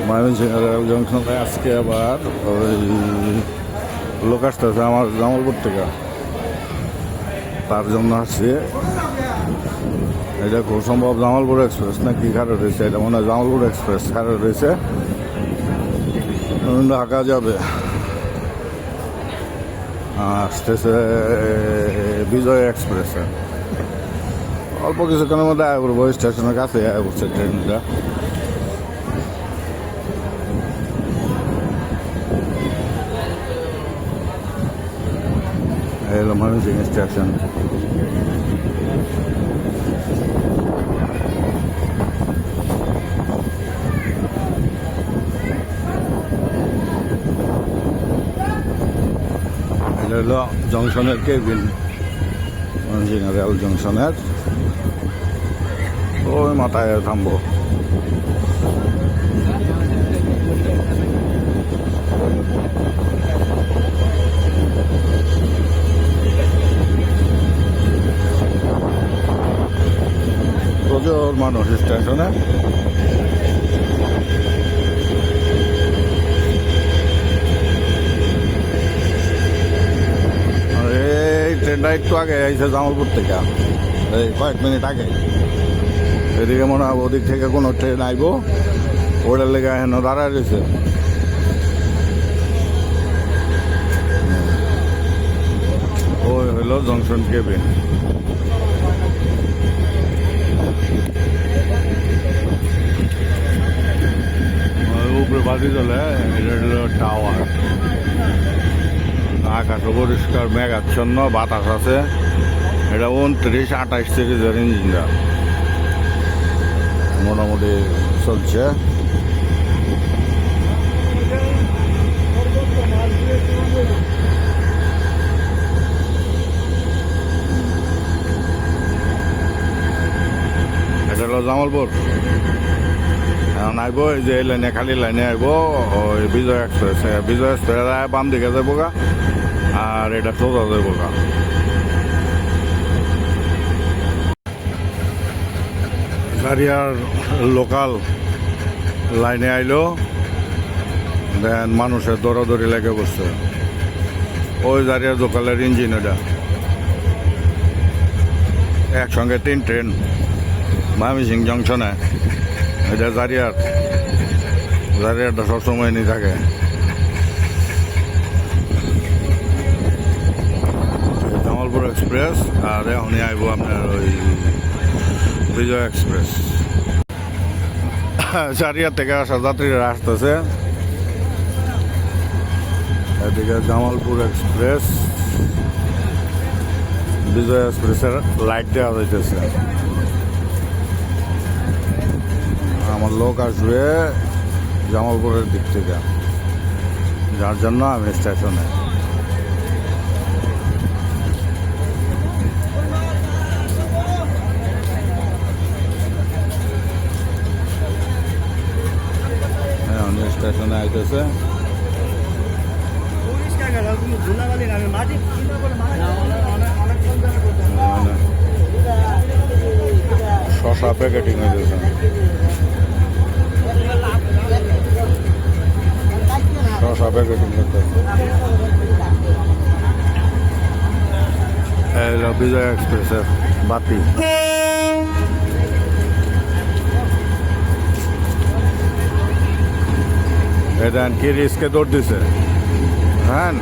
Mymensingh rail জংশনে আজকে আবার ওই লোক আসতেছে আমার জামালপুর থেকে, তার জন্য আসছে। এটা খুব সম্ভব জামালপুর এক্সপ্রেস না কি খারাপ রয়েছে, এটা মনে হয় জামালপুর এক্সপ্রেস খারাপ রয়েছে, ঢাকা যাবে। আসতেছে বিজয় এক্সপ্রেসে, অল্প কিছুক্ষণের মধ্যে আয় করবো, স্টেশনের কাছে আয় করছে ট্রেনটা। এলো ময়মনসিংহ স্টেশন। এটা হলো জংশনের কেবিন, ময়মনসিংহ রেল জংশনের। ওই মাথায় থামবো। প্রচুর মানুষ স্টেশনে। এই ট্রেনটা একটু আগে আইছে জামালপুর থেকে, এই কয়েক মিনিট আগে। এদিকে মনে হয় ওদিক থেকে কোনো ট্রেন আইব, ওটার লেগে এখনো দাঁড়ায় রয়েছে। ওই হইল জংশন কেবিন। উপরে বাতি চলে, এটা হলো টাওয়ার। আকাশ পরিষ্কার, মেঘাচ্ছন্ন, বাতাস আছে। এটা 29-28 সিরিজের ইঞ্জিনটা মোটামুটি চলছে। এটা হলো জামালপুর। এখন আইব এই যে লাইনে, খালি লাইনে আইব ওই বিজয় এক্সপ্রেস। বিজয় এক্সপ্রেস বাম দিকে যাবো গা, আর এটা সোজা যাবো গা। গাড়িয়ার লোকাল লাইনে আইলো, দেন মানুষের দৌড়াদৌড়ি লেগে বসছে। ওই গাড়িয়ার লোকালের ইঞ্জিন, এটা একসঙ্গে 3 ট্রেন ময়মনসিংহ জংশনে। এটা জারিয়ারটা সবসময় নিয়ে থাকে। জামালপুর এক্সপ্রেস, আর এখনই আইব আপনার ওই বিজয় এক্সপ্রেস। জারিয়ার থেকে আসা যাত্রীরা আসতেছে। এদিকে জামালপুর এক্সপ্রেস, বিজয় এক্সপ্রেসের লাইট দেওয়া যাইতেছে। আমার লোক আসবে জামালপুরের দিক থেকে, যার জন্য আমি স্টেশনে। হ্যাঁ, উনি স্টেশনে আইতেছে। শশা প্যাকেটিং হইতেছে। শশা প্যাকেটিং করতেছে। বিজয় এক্সপ্রেসের বাতি। এটা কি রিস্কে দৌড় দিছে। হ্যাঁ,